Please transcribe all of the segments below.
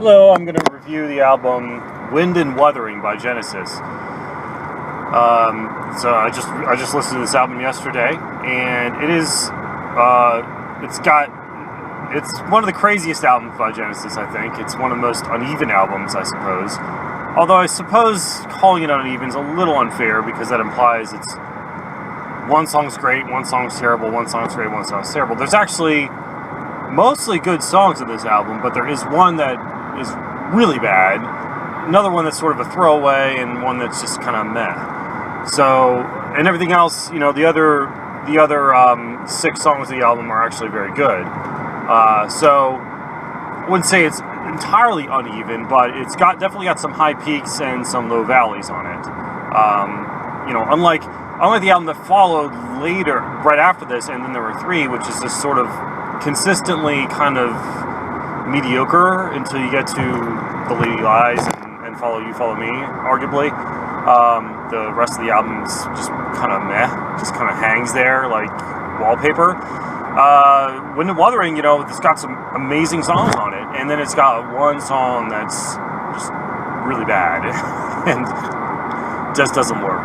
Hello, I'm going to review the album Wind and Wuthering by Genesis. So I just listened to this album yesterday, and it's one of the craziest albums by Genesis, I think. It's one of the most uneven albums, I suppose. Although I suppose calling it uneven is a little unfair, because that implies it's one song's great, one song's terrible, one song's great, one song's terrible. There's actually mostly good songs in this album, but there is one that is really bad, another one that's sort of a throwaway, and one that's just kind of meh. So, and everything else, the other 6 songs of the album are actually very good. So I wouldn't say it's entirely uneven, but it's definitely got some high peaks and some low valleys on it. Unlike the album that followed later, right after this, and then there were 3, which is just sort of consistently kind of mediocre until you get to The Lady Lies and Follow You, Follow Me, arguably. The rest of the album's just kind of meh, just kind of hangs there like wallpaper. Wind and Wuthering, it's got some amazing songs on it, and then it's got one song that's just really bad and just doesn't work.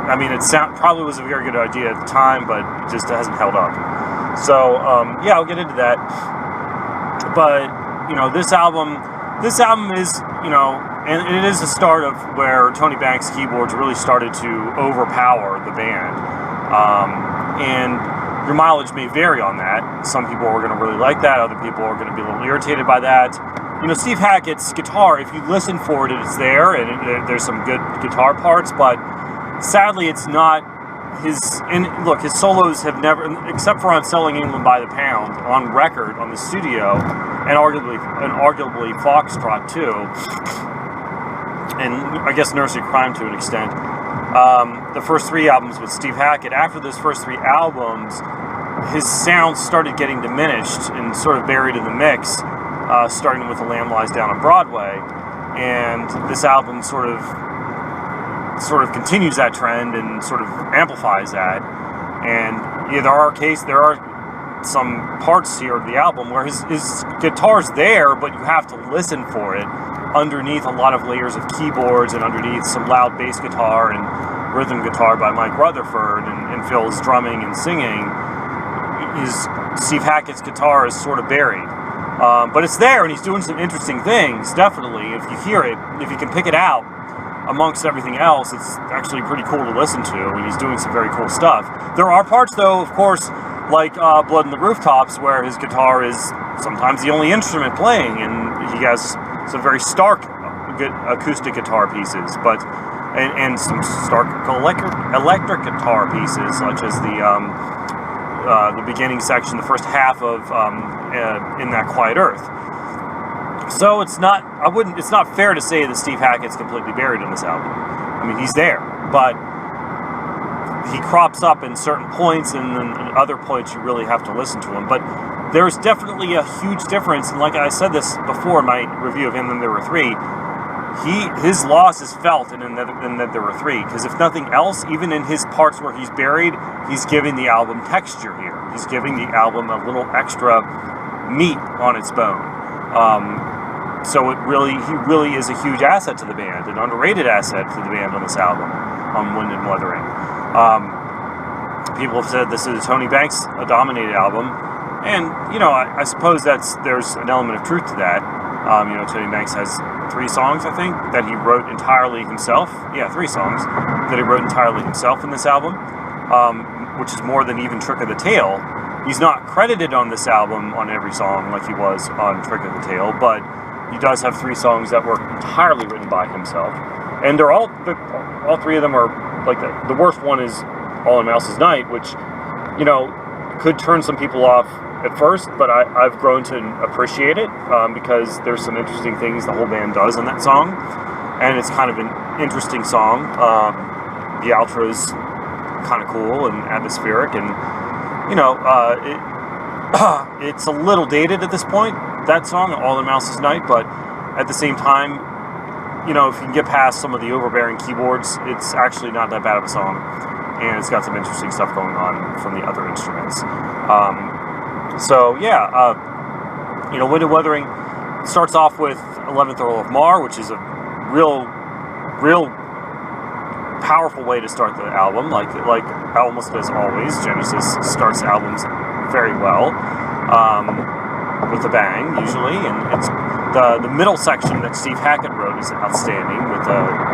It probably was a very good idea at the time, but it just hasn't held up. So, I'll get into that. But, this album is, and it is the start of where Tony Banks' keyboards really started to overpower the band. And your mileage may vary on that. Some people are going to really like that. Other people are going to be a little irritated by that. Steve Hackett's guitar, if you listen for it, it's there, and there's some good guitar parts, but sadly it's not his solos have never, except for on Selling England by the Pound, on record, on the studio, and arguably Foxtrot too, and I guess Nursery Crime to an extent. The first 3 albums with Steve Hackett, after those first 3 albums, his sound started getting diminished and sort of buried in the mix, starting with The Lamb Lies Down on Broadway, and this album sort of continues that trend and sort of amplifies that. And there are some parts here of the album where his guitar's there, but you have to listen for it underneath a lot of layers of keyboards and underneath some loud bass guitar and rhythm guitar by Mike Rutherford and Phil's drumming and singing. Steve Hackett's guitar is sort of buried. But it's there, and he's doing some interesting things, definitely. If you hear it, if you can pick it out amongst everything else, it's actually pretty cool to listen to, and he's doing some very cool stuff. There are parts, though, of course, like Blood in the Rooftops, where his guitar is sometimes the only instrument playing, and he has some very stark good acoustic guitar pieces, and some stark electric guitar pieces, such as the beginning section, the first half of In That Quiet Earth. So it's not fair to say that Steve Hackett's completely buried in this album. He's there, but he crops up in certain points, and then at other points you really have to listen to him. But there's definitely a huge difference, and like I said this before in my review of him, and there were 3. His loss is felt in that there were 3, because if nothing else, even in his parts where he's buried, he's giving the album texture here. He's giving the album a little extra meat on its bone. So he really is a huge asset to the band, an underrated asset to the band on this album, on Wind and Wuthering. People have said this is Tony Banks' dominated album, and I suppose there's an element of truth to that. Tony Banks has 3 songs, I think, that he wrote entirely himself. Yeah, 3 songs that he wrote entirely himself in this album, which is more than even Trick of the Tail. He's not credited on this album on every song like he was on Trick of the Tail, but he does have 3 songs that were entirely written by himself, and they're all 3 of them are like that. The worst one is All in Mouse's Night, which could turn some people off at first, but I've grown to appreciate it because there's some interesting things the whole band does in that song, and it's kind of an interesting song. The outro's kind of cool and atmospheric, and it's a little dated at this point, that song, All in Mouse's Night, but at the same time, if you can get past some of the overbearing keyboards, it's actually not that bad of a song, and it's got some interesting stuff going on from the other instruments. Wind and Wuthering starts off with 11th Earl of Mar, which is a real powerful way to start the album, like almost as always. Genesis starts albums very well, with a bang usually, and it's the middle section that Steve Hackett wrote is outstanding with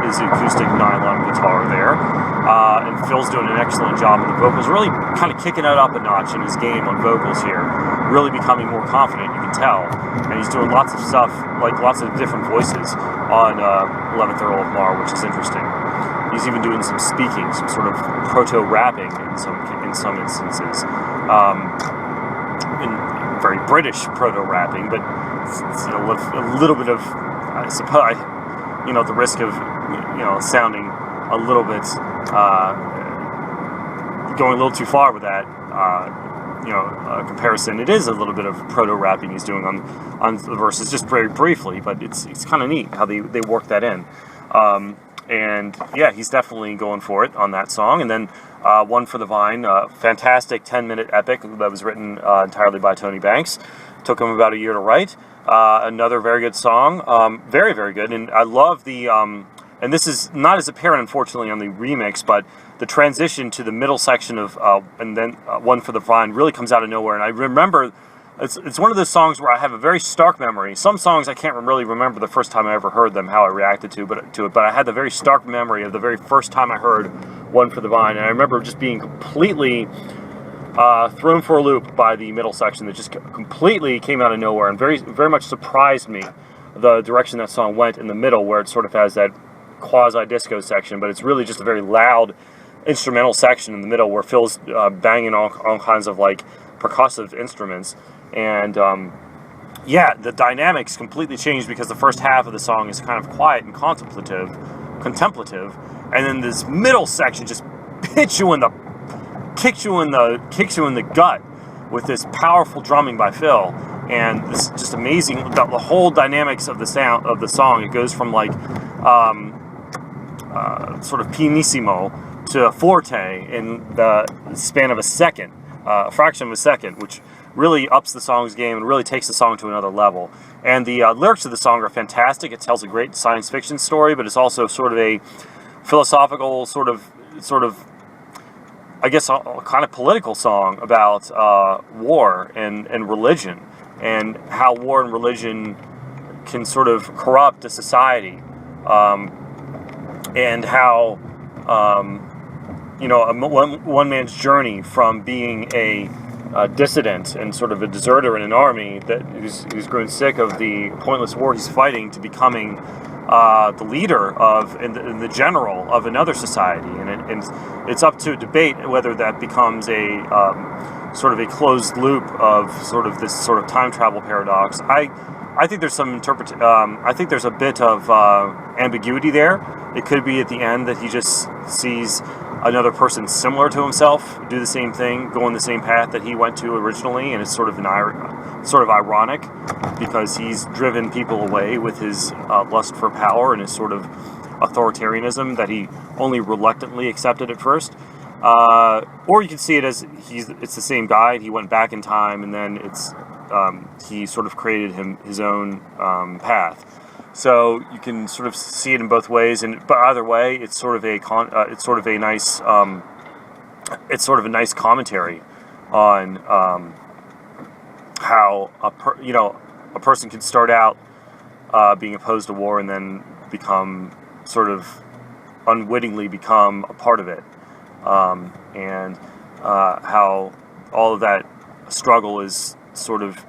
his acoustic nylon guitar there, and Phil's doing an excellent job with the vocals, really kind of kicking it up a notch in his game on vocals here, really becoming more confident, you can tell, and he's doing lots of stuff, like lots of different voices on 11th Earl of Mar, which is interesting. He's even doing some speaking, some sort of proto-rapping in some instances. In very British proto-rapping, but it's a little bit of, I suppose, the risk of, sounding a little bit, going a little too far with that, comparison. It is a little bit of proto-rapping he's doing on the verses, just very briefly, but it's kind of neat how they work that in. And yeah, he's definitely going for it on that song. And then One for the Vine, fantastic 10-minute epic that was written entirely by Tony Banks. Took him about a year to write. Another very good song, very, very good. And I love the, and this is not as apparent, unfortunately, on the remix, but the transition to the middle section of, and then One for the Vine really comes out of nowhere. And I remember, it's one of those songs where I have a very stark memory. Some songs I can't really remember the first time I ever heard them, how I reacted to it, but I had the very stark memory of the very first time I heard One for the Vine, and I remember just being completely thrown for a loop by the middle section that just completely came out of nowhere and very, very much surprised me, the direction that song went in the middle, where it sort of has that quasi-disco section, but it's really just a very loud instrumental section in the middle where Phil's banging all kinds of like percussive instruments. And the dynamics completely changed because the first half of the song is kind of quiet and contemplative, and then this middle section just kicks you in the gut with this powerful drumming by Phil, and this just amazing, the whole dynamics of the sound of the song. It goes from like sort of pianissimo to forte in the span of a second, a fraction of a second, which really ups the song's game and really takes the song to another level. And the lyrics of the song are fantastic. It tells a great science fiction story, but it's also sort of a philosophical, sort of, I guess, a kind of political song about war and religion, and how war and religion can sort of corrupt a society, and how one man's journey from being a dissident and sort of a deserter in an army who's grown sick of the pointless war he's fighting, to becoming the leader and the general of another society. And it's up to debate whether that becomes a sort of a closed loop of sort of this sort of time travel paradox. I think there's some I think there's a bit of ambiguity there. It could be at the end that he just sees another person similar to himself do the same thing, go on the same path that he went to originally, and it's sort of ironic because he's driven people away with his lust for power and his sort of authoritarianism that he only reluctantly accepted at first. Or you can see it as it's the same guy, and he went back in time, and then he sort of created his own path. So you can sort of see it in both ways, but either way, it's sort of a nice commentary on how a person can start out being opposed to war and then become sort of unwittingly become a part of it, and how all of that struggle is sort of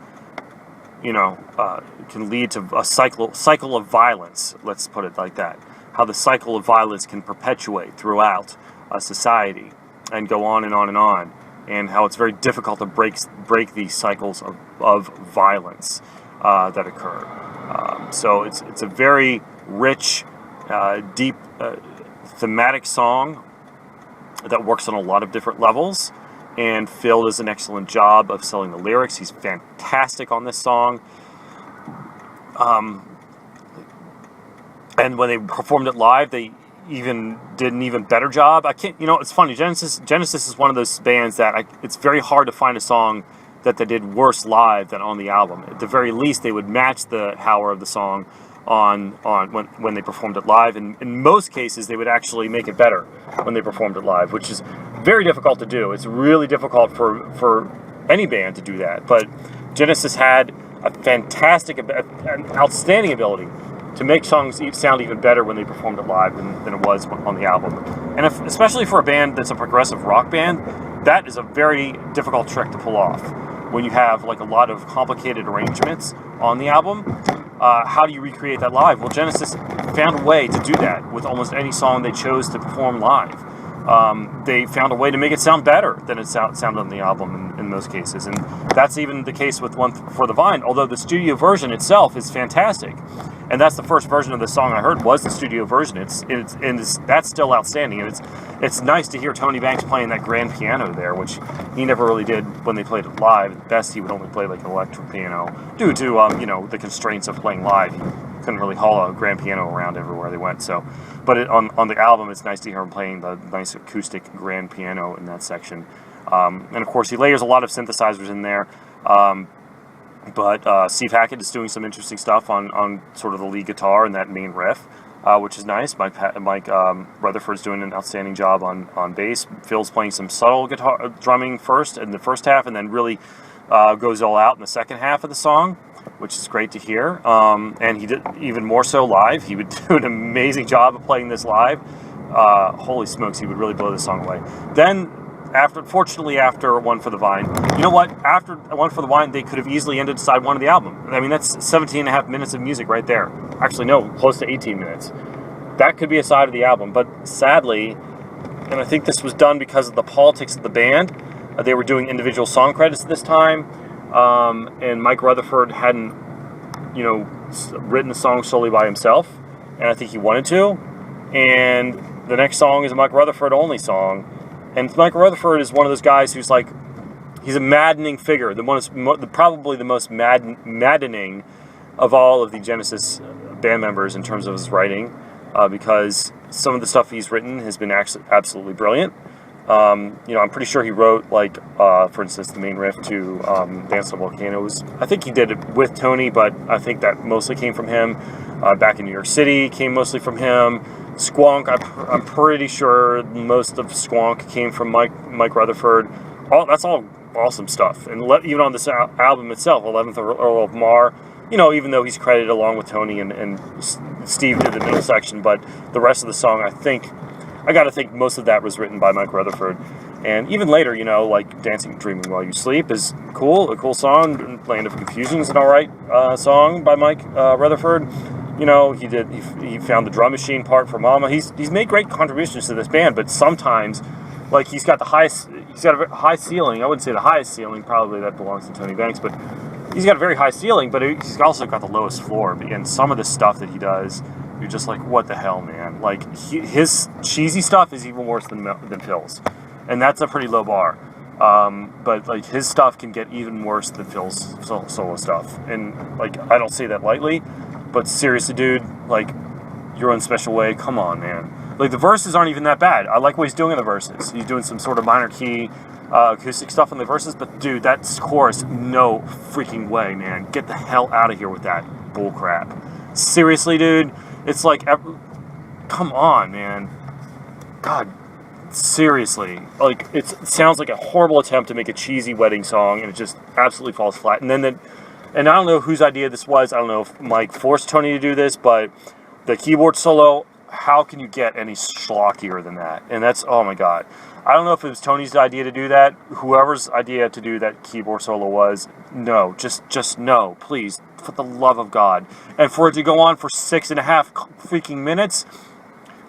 can lead to a cycle of violence, let's put it like that. How the cycle of violence can perpetuate throughout a society and go on and on and on, and how it's very difficult to break these cycles of violence that occur. So it's a very rich, deep, thematic song that works on a lot of different levels. And Phil does an excellent job of selling the lyrics. He's fantastic on this song. And when they performed it live, they even did an even better job. It's funny. Genesis is one of those bands that it's very hard to find a song that they did worse live than on the album. At the very least, they would match the hour of the song on when they performed it live. And in most cases, they would actually make it better when they performed it live, which is very difficult to do. It's really difficult for any band to do that. But Genesis had a fantastic, an outstanding ability to make songs sound even better when they performed it live than it was on the album. And especially for a band that's a progressive rock band, that is a very difficult trick to pull off. When you have like a lot of complicated arrangements on the album, how do you recreate that live? Well, Genesis found a way to do that with almost any song they chose to perform live. They found a way to make it sound better than it sounded on the album in most cases. And that's even the case with One for the Vine, although the studio version itself is fantastic. And that's the first version of the song I heard was the studio version. That's still outstanding. And it's nice to hear Tony Banks playing that grand piano there, which he never really did when they played it live. At best, he would only play like an electric piano due to the constraints of playing live. He couldn't really haul a grand piano around everywhere they went. So, but on the album, it's nice to hear him playing the nice acoustic grand piano in that section. And of course, he layers a lot of synthesizers in there. But Steve Hackett is doing some interesting stuff on sort of the lead guitar and that main riff, which is nice. Mike Rutherford's doing an outstanding job on bass. Phil's playing some subtle guitar drumming first in the first half, and then really goes all out in the second half of the song, which is great to hear. And he did even more so live. He would do an amazing job of playing this live. Holy smokes, he would really blow this song away. Then, after One for the Vine, you know what? After One for the Vine, they could have easily ended side one of the album. I mean, that's 17 and a half minutes of music right there. Actually, no, close to 18 minutes. That could be a side of the album, but sadly, and I think this was done because of the politics of the band, they were doing individual song credits this time, and Mike Rutherford hadn't, written the song solely by himself, and I think he wanted to, and the next song is a Mike Rutherford only song. And Mike Rutherford is one of those guys who's like, he's a maddening figure, probably the most maddening of all of the Genesis band members in terms of his writing, because some of the stuff he's written has been actually absolutely brilliant. I'm pretty sure he wrote, for instance, the main riff to Dance on Volcanoes. I think he did it with Tony, but I think that mostly came from him. Back in New York City came mostly from him. Squonk, I'm pretty sure most of Squonk came from Mike Rutherford. That's all awesome stuff. And even on this album itself, 11th Earl of Mar, even though he's credited along with Tony and Steve did the middle section, but the rest of the song, I got to think most of that was written by Mike Rutherford. And even later, like Dancing Dreaming While You Sleep is cool, a cool song. Land of Confusion is an alright song by Mike Rutherford. He found the drum machine part for Mama. He's made great contributions to this band, but sometimes, like, he's got a high ceiling. I wouldn't say the highest ceiling, probably that belongs to Tony Banks, but he's got a very high ceiling, but he's also got the lowest floor. And some of the stuff that he does, you're just like, what the hell, man? Like, his cheesy stuff is even worse than Phil's, and that's a pretty low bar. But like his stuff can get even worse than Phil's solo stuff, and like I don't say that lightly. But seriously, dude, like, Your Own Special Way, come on, man. Like, the verses aren't even that bad. I like what he's doing in the verses. He's doing some sort of minor key acoustic stuff in the verses, but, dude, that chorus, no freaking way, man. Get the hell out of here with that bullcrap. Seriously, dude, it's like, come on, man. God, seriously. Like, it sounds like a horrible attempt to make a cheesy wedding song, and it just absolutely falls flat. And I don't know whose idea this was. I don't know if Mike forced Tony to do this, but the keyboard solo, how can you get any schlockier than that? And that's, oh my God. I don't know if it was Tony's idea to do that. Whoever's idea to do that keyboard solo was, no, just no, please, for the love of God. And for it to go on for 6.5 freaking minutes,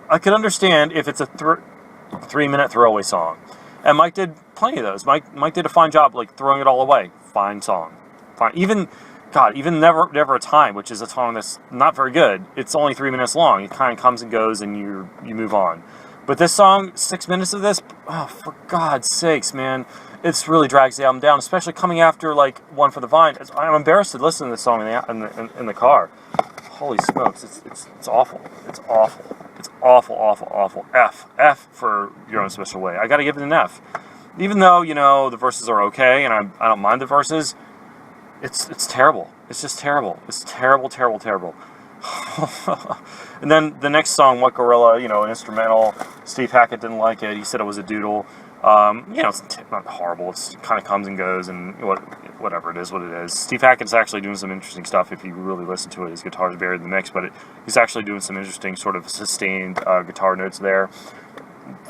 I could understand if it's a 3-minute throwaway song. And Mike did plenty of those. Mike did a fine job, like, throwing it all away. Fine song. Fine. Even Never a Time, which is a song that's not very good. It's only 3 minutes long. It kind of comes and goes, and you move on. But this song, 6 minutes of this, oh, for God's sakes, man, it really drags the album down, especially coming after, like, One for the Vine. I'm embarrassed to listen to this song in the car. Holy smokes, it's awful. It's awful. It's awful, awful, awful. F for Your Own Special Way. I got to give it an F. Even though, the verses are okay, and I don't mind the verses, it's terrible. It's just terrible. It's terrible, terrible, terrible. And then the next song, What Gorilla, an instrumental. Steve Hackett didn't like it. He said it was a doodle. It's not horrible. It kind of comes and goes, and whatever it is, what it is. Steve Hackett's actually doing some interesting stuff if you really listen to it. His guitar's buried in the mix, but he's actually doing some interesting sort of sustained guitar notes there.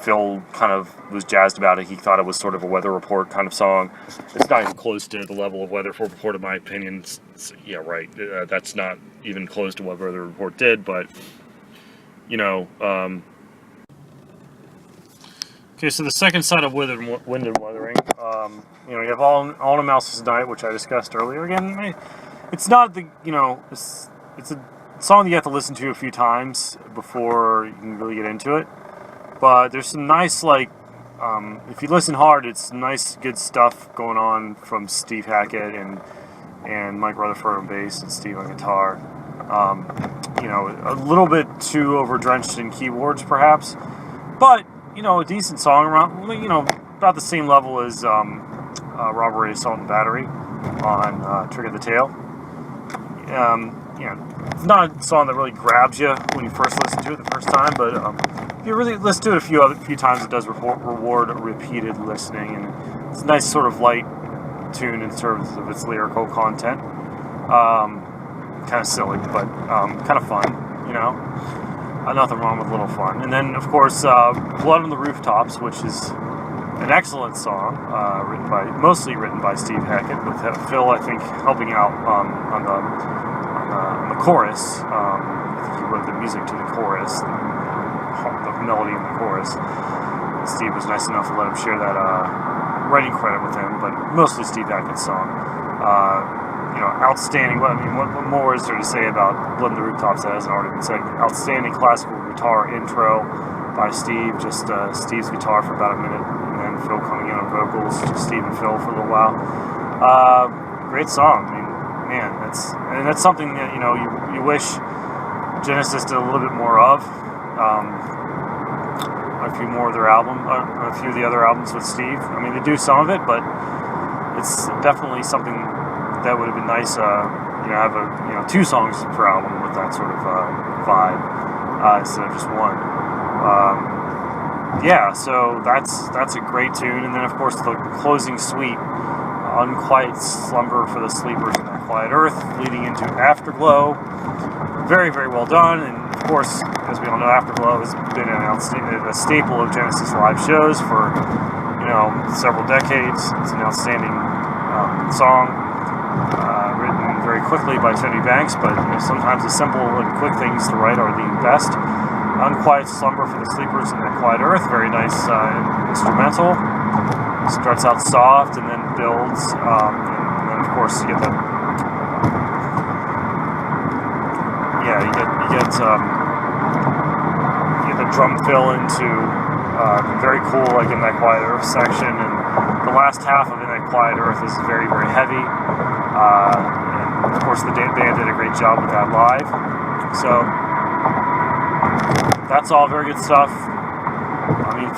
Phil kind of was jazzed about it. He thought it was sort of a Weather Report kind of song. It's not even close to the level of Weather Report, in my opinion. Yeah, right. That's not even close to what Weather Report did, but, Okay, so the second side of Wind and Wuthering, you have All in a Mouse's Night, which I discussed earlier. Again, it's not it's a song that you have to listen to a few times before you can really get into it. But there's some nice, if you listen hard, it's nice, good stuff going on from Steve Hackett and Mike Rutherford on bass and Steve on guitar. A little bit too overdrenched in keyboards, perhaps, but a decent song around, about the same level as Robbery, Assault, and Battery on Trick of the Tail. It's not a song that really grabs you when you first listen to it the first time, but if you really listen to it a few times, it does reward repeated listening, and it's a nice sort of light tune in terms of its lyrical content. Kind of silly, but kind of fun, nothing wrong with a little fun. And then, of course, Blood on the Rooftops, which is an excellent song, mostly written by Steve Hackett, with Phil, I think, helping out on the chorus. I think he wrote the music to the chorus, the melody in the chorus. Steve was nice enough to let him share that writing credit with him, but mostly Steve Hackett's song. Outstanding. What more is there to say about Blood on the Rooftops that hasn't already been said? Outstanding classical guitar intro by Steve. Just Steve's guitar for about a minute, and then Phil coming in on vocals. Just Steve and Phil for a little while. Great song. That's something that you wish Genesis did a little bit more of. A few more of their a few of the other albums with Steve. They do some of it, but it's definitely something that would have been nice. Have two songs per album with that sort of vibe instead of just one. So that's a great tune, and then of course the closing suite, Unquiet Slumber for the Sleepers in That Quiet Earth, leading into Afterglow. Very, very well done, and of course, as we all know, Afterglow has been a staple of Genesis live shows for several decades. It's an outstanding song, written very quickly by Tony Banks, but sometimes the simple and quick things to write are the best. Unquiet Slumber for the Sleepers in That Quiet Earth, very nice instrumental. Starts out soft and then builds, and then of course you get the drum fill into very cool, like in That Quiet Earth section, and the last half of In That Quiet Earth is very, very heavy, and of course the band did a great job with that live. So that's all very good stuff.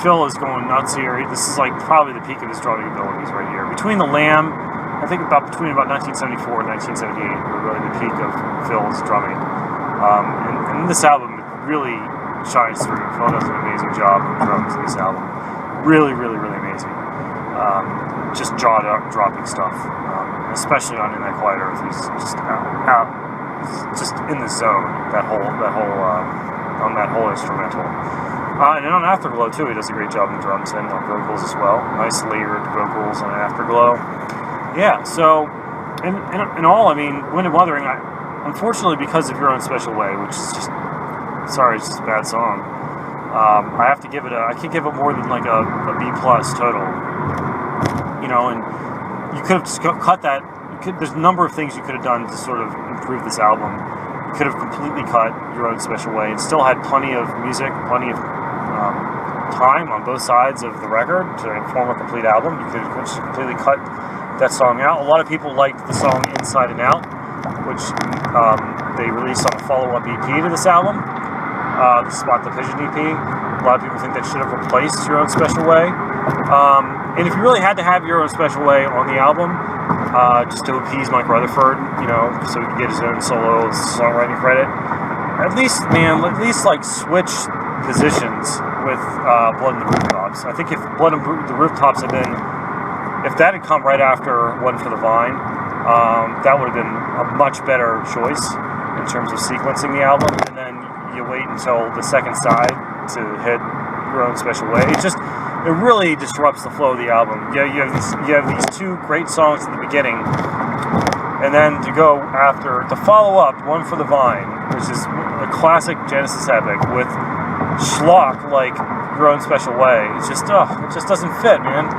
Phil is going nuts here. This is probably the peak of his drumming abilities right here. Between the Lamb, I think between 1974 and 1978 were really the peak of Phil's drumming. And this album really shines through. Phil does an amazing job of drums in this album. Really, really, really amazing. Just jaw-dropping stuff. Especially on In That Quiet Earth. He's just just in the zone. On that whole instrumental. And on Afterglow, too, he does a great job on drums and on vocals as well. Nice layered vocals on Afterglow. Yeah, so, in all, Wind and Wuthering, unfortunately, because of Your Own Special Way, which is just, it's just a bad song, I have to give it I can't give it more than a B+ total. And you could have just cut that. There's a number of things you could have done to sort of improve this album. You could have completely cut Your Own Special Way and still had plenty of music, plenty of time on both sides of the record to form a complete album. You could just completely cut that song out. A lot of people liked the song Inside and Out, which they released on a follow-up EP to this album, the Spot the Pigeon EP. A lot of people think that should have replaced Your Own Special Way. And if you really had to have Your Own Special Way on the album, just to appease Mike Rutherford, so he could get his own solo songwriting credit, at least like switch positions with Blood in the Rooftops. I think if Blood in the Rooftops if that had come right after One for the Vine, that would have been a much better choice in terms of sequencing the album. And then you wait until the second side to hit Your Own Special Way. It really disrupts the flow of the album. You have these two great songs at the beginning, and then to follow up One for the Vine, which is a classic Genesis epic with schlock like Your Own Special Way. It just doesn't fit, man.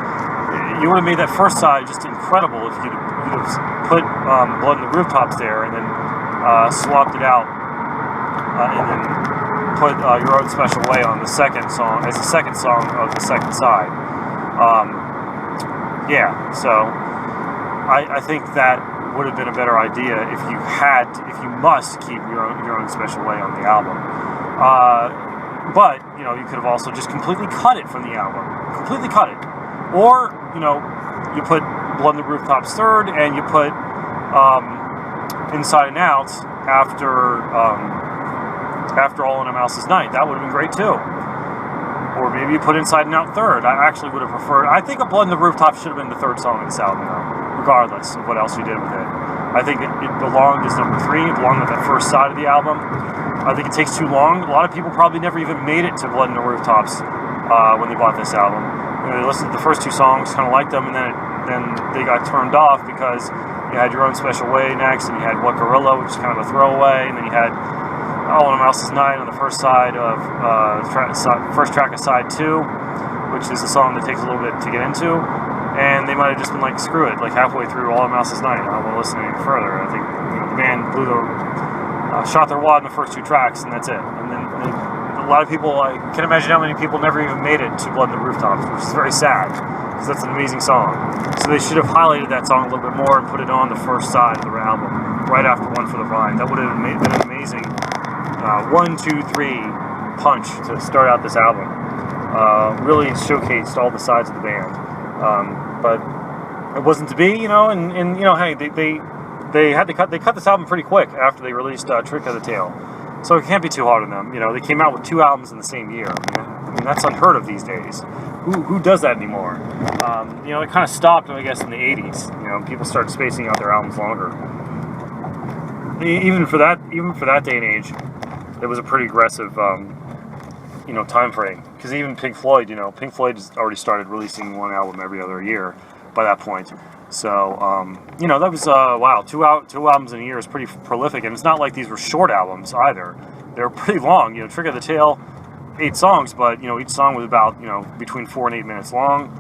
You would have made that first side just incredible if you'd have put Blood in the Rooftops there and then swapped it out and then put Your Own Special Way on the second song as the second song of the second side. So I think that would have been a better idea if you must keep Your Own Special Way on the album. But you could have also just completely cut it from the album, completely cut it, or you put Blood in the Rooftops third, and you put Inside and Out after All in a Mouse's Night. That would have been great too. Or maybe you put Inside and Out third. I actually would have preferred. I think a Blood in the Rooftops should have been the third song of this album, though, regardless of what else you did with it. I think it belonged as number 3. It belonged at that first side of the album. I think it takes too long. A lot of people probably never even made it to Blood in the Rooftops when they bought this album. They listened to the first 2 songs, kind of liked them, and then they got turned off because you had Your Own Special Way next, and you had What Gorilla, which is kind of a throwaway, and then you had All in a Mouse's Night on the first side of first track of side 2, which is a song that takes a little bit to get into, and they might have just been like, screw it, like halfway through All in a Mouse's Night, I don't want to listen any further. I think the band shot their wad in the first 2 tracks, and that's it. And then a lot of people, I can't imagine how many people never even made it to Blood in the Rooftops, which is very sad, because that's an amazing song. So they should have highlighted that song a little bit more and put it on the first side of the album, right after One for the Vine. That would have been an amazing 1, 2, 3 punch to start out this album. Really showcased all the sides of the band. But it wasn't to be, and hey, they cut this album pretty quick after they released Trick of the Tail. So it can't be too hard on them. They came out with 2 albums in the same year. I mean that's unheard of these days. Who does that anymore? It kind of stopped, I guess, in the 80s. People started spacing out their albums longer. Even for that day and age, it was a pretty aggressive, time frame. Because even Pink Floyd has already started releasing 1 album every other year by that point. So, that was, wow, 2 albums in a year is pretty prolific, and it's not like these were short albums either. They were pretty long. Trick of the Tail, 8 songs, but, each song was about, between 4 and 8 minutes long.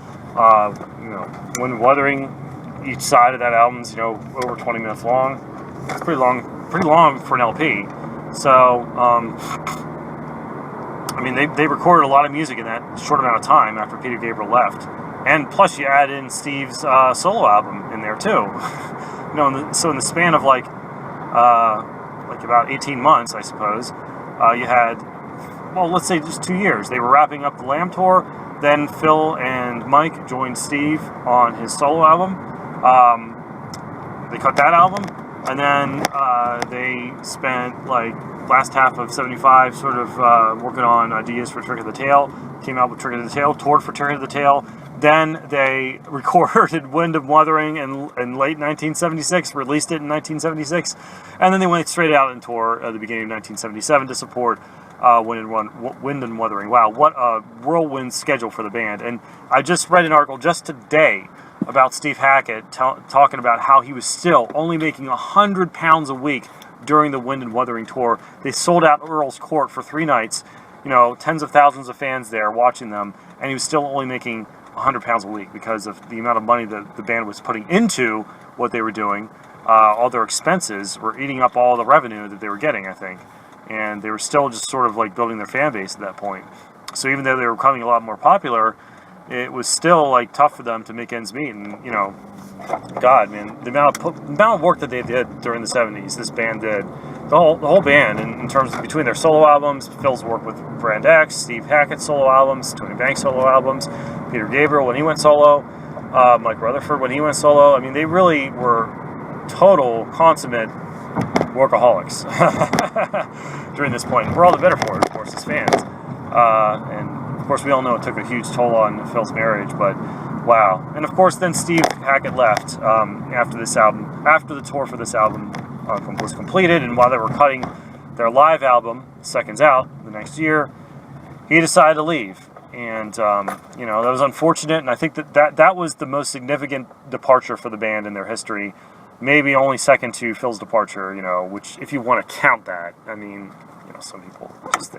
Wuthering, each side of that album's, over 20 minutes long. It's pretty long for an LP. So, they recorded a lot of music in that short amount of time after Peter Gabriel left. And plus, you add in Steve's solo album in there too. So in the span of like about 18 months, I suppose, you had, let's say just 2 years. They were wrapping up the Lamb tour. Then Phil and Mike joined Steve on his solo album. They cut that album, and then they spent last half of 75 sort of working on ideas for Trick of the Tail. Came out with Trick of the Tail, toured for Trick of the Tail. Then they recorded Wind and Wuthering in late 1976, released it in 1976, and then they went straight out and tour at the beginning of 1977 to support Wind and Wuthering. Wow, what a whirlwind schedule for the band. And I just read an article just today about Steve Hackett talking about how he was still only making £100 a week during the Wind and Wuthering tour. They sold out Earl's Court for 3 nights, tens of thousands of fans there watching them, and he was still only making £100 a week because of the amount of money that the band was putting into what they were doing. All their expenses were eating up all the revenue that they were getting, I think. And they were still just sort of building their fan base at that point. So even though they were becoming a lot more popular, it was still tough for them to make ends meet. And God, man, the amount of work that they did during the 70s, this band did, the whole band, in terms of between their solo albums, Phil's work with Brand X, Steve Hackett's solo albums, Tony Banks' solo albums, Peter Gabriel when he went solo, Mike Rutherford when he went solo. I mean, they really were total, consummate workaholics during this point. We're all the better for it, of course, as fans. And, of course, we all know it took a huge toll on Phil's marriage, but wow. And, of course, then Steve Hackett left after this album, after the tour for this album was completed, and while they were cutting their live album, Seconds Out, the next year, he decided to leave. And, that was unfortunate, and I think that was the most significant departure for the band in their history. Maybe only second to Phil's departure, which, if you want to count that, I mean, some people just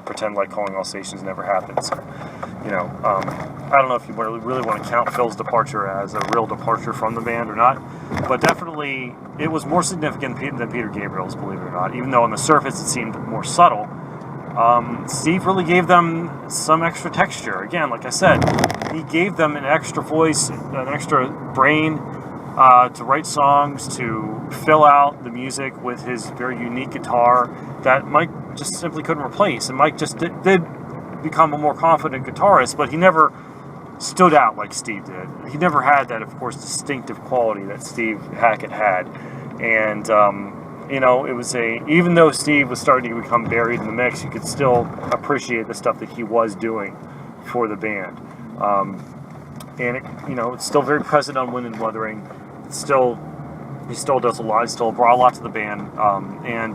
pretend like calling all stations never happened. So, I don't know if you really want to count Phil's departure as a real departure from the band or not, but definitely it was more significant than Peter Gabriel's, believe it or not, even though on the surface it seemed more subtle. Steve really gave them some extra texture. Again, like I said, he gave them an extra voice, an extra brain, to write songs, to fill out the music with his very unique guitar that Mike just simply couldn't replace. And Mike just did become a more confident guitarist, but he never stood out like Steve did. He never had that, of course, distinctive quality that Steve Hackett had. And, it was even though Steve was starting to become buried in the mix, you could still appreciate the stuff that he was doing for the band. And it's still very present on Wind and Wuthering. He still does a lot. He still brought a lot to the band. And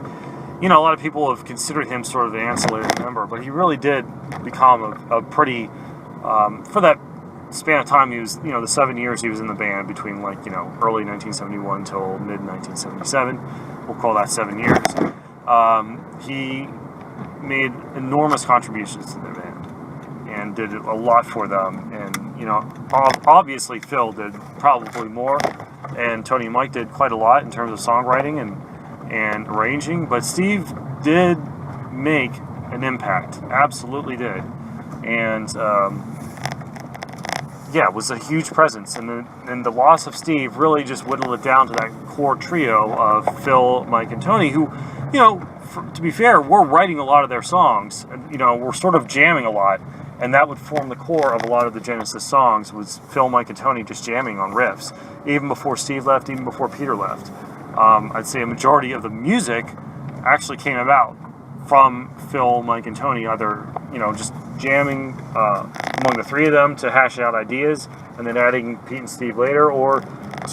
a lot of people have considered him sort of an ancillary member, but he really did become a pretty, for that span of time, he was, the 7 years he was in the band between early 1971 till mid 1977. We'll call that 7 years. He made enormous contributions to the band and did a lot for them. And, obviously Phil did probably more, and Tony and Mike did quite a lot in terms of songwriting and arranging, but Steve did make an impact, absolutely did. And, was a huge presence. And the loss of Steve really just whittled it down to that core trio of Phil, Mike, and Tony, who, to be fair, were writing a lot of their songs, and, were sort of jamming a lot. And that would form the core of a lot of the Genesis songs, was Phil, Mike, and Tony just jamming on riffs, even before Steve left, even before Peter left. I'd say a majority of the music actually came about from Phil, Mike, and Tony, either, just jamming among the three of them to hash out ideas, and then adding Pete and Steve later, or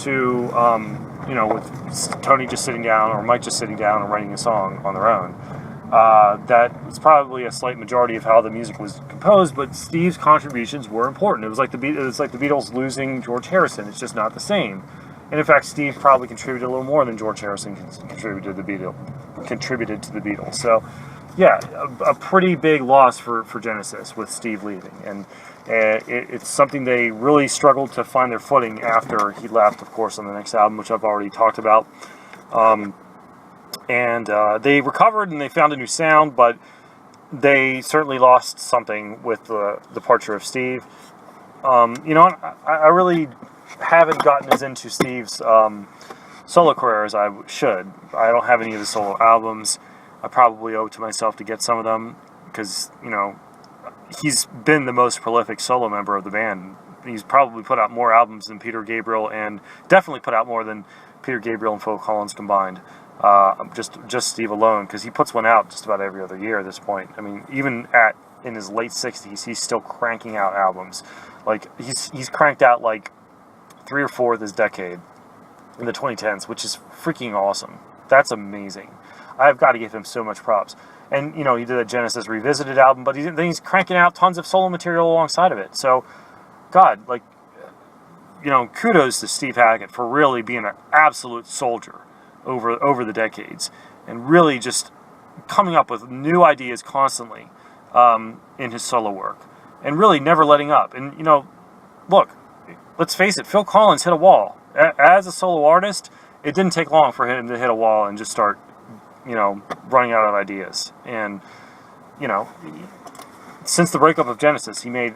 to, with Tony just sitting down, or Mike just sitting down and writing a song on their own. That was probably a slight majority of how the music was composed, but Steve's contributions were important. It was like the Beatles losing George Harrison. It's just not the same. And in fact, Steve probably contributed a little more than George Harrison contributed to the Beatles. So, yeah, a pretty big loss for Genesis with Steve leaving, and it's something they really struggled to find their footing after he left. Of course, on the next album, which I've already talked about. And they recovered and they found a new sound, but they certainly lost something with the departure of Steve. I really haven't gotten as into Steve's solo career as I should. I don't have any of his solo albums. I probably owe it to myself to get some of them because, he's been the most prolific solo member of the band. He's probably put out more albums than Peter Gabriel, and definitely put out more than Peter Gabriel and Phil Collins combined. Just Steve alone, because he puts one out just about every other year at this point. I mean, even in his late 60s, he's still cranking out albums. Like, he's cranked out like 3 or 4 this decade in the 2010s, which is freaking awesome. That's amazing. I've got to give him so much props. And, he did a Genesis Revisited album, but then he's cranking out tons of solo material alongside of it. So, God, kudos to Steve Hackett for really being an absolute soldier over the decades, and really just coming up with new ideas constantly in his solo work, and really never letting up. And, look, let's face it, Phil Collins hit a wall. As a solo artist, it didn't take long for him to hit a wall and just start, running out of ideas. And, since the breakup of Genesis, he made,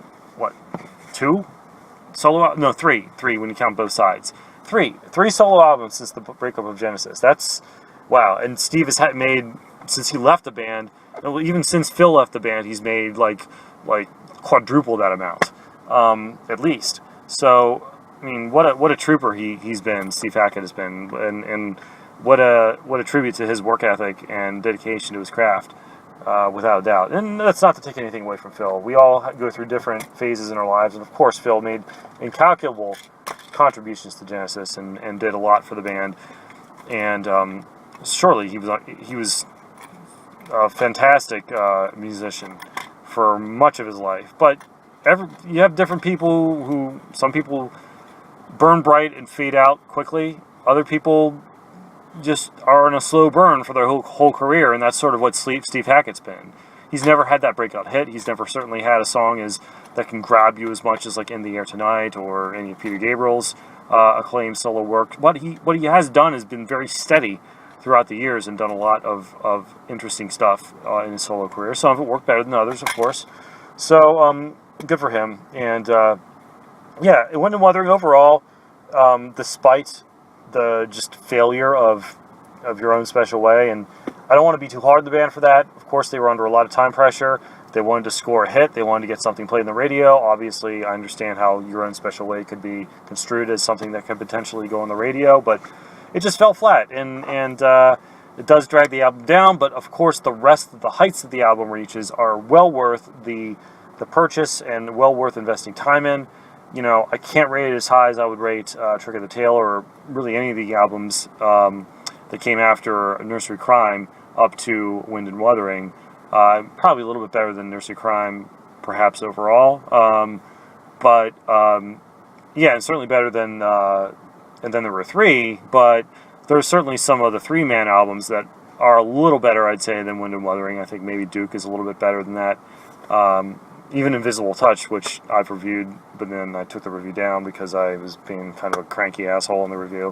2 solo? No, 3 when you count both sides. Three solo albums since the breakup of Genesis. That's wow. And Steve has made, since he left the band, even since Phil left the band, he's made like quadruple that amount, at least. So, I mean, what a trooper he's been. Steve Hackett has been, and what a tribute to his work ethic and dedication to his craft, without a doubt. And that's not to take anything away from Phil. We all go through different phases in our lives, and of course, Phil made incalculable contributions to Genesis and did a lot for the band. And surely he was a fantastic musician for much of his life. But you have different people who, some people burn bright and fade out quickly. Other people just are in a slow burn for their whole career, and that's sort of what Steve Hackett's been. He's never had that breakout hit. He's never certainly had a song that can grab you as much as like In the Air Tonight or any of Peter Gabriel's acclaimed solo work. What he has done has been very steady throughout the years and done a lot of interesting stuff in his solo career. Some of it worked better than others, of course. So good for him. And yeah, it went in Wuthering overall, despite the just failure of Your Own Special Way. And I don't want to be too hard on the band for that. Of course, they were under a lot of time pressure. They wanted to score a hit. They wanted to get something played on the radio. Obviously, I understand how Your Own Special Way could be construed as something that could potentially go on the radio, but it just fell flat, and it does drag the album down. But of course, the rest of the heights that the album reaches are well worth the purchase and well worth investing time in. You know, I can't rate it as high as I would rate Trick of the Tail or really any of the albums that came after Nursery Crime up to Wind and Wuthering. Probably a little bit better than Nursery Crime, perhaps overall. But yeah, and certainly better than and then there were three. But there's certainly some of the three-man albums that are a little better, I'd say, than Wind and Wuthering. I think maybe Duke is a little bit better than that. Even Invisible Touch, which I've reviewed, but then I took the review down because I was being kind of a cranky asshole in the review.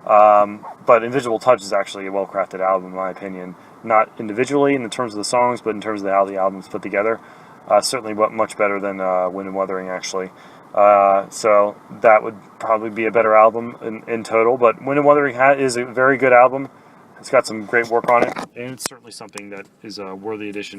But Invisible Touch is actually a well-crafted album, in my opinion. Not individually in the terms of the songs, but in terms of how the album's put together. Certainly much better than Wind and Wuthering, actually. So that would probably be a better album in total. But Wind and Wuthering is a very good album. It's got some great work on it, and it's certainly something that is a worthy addition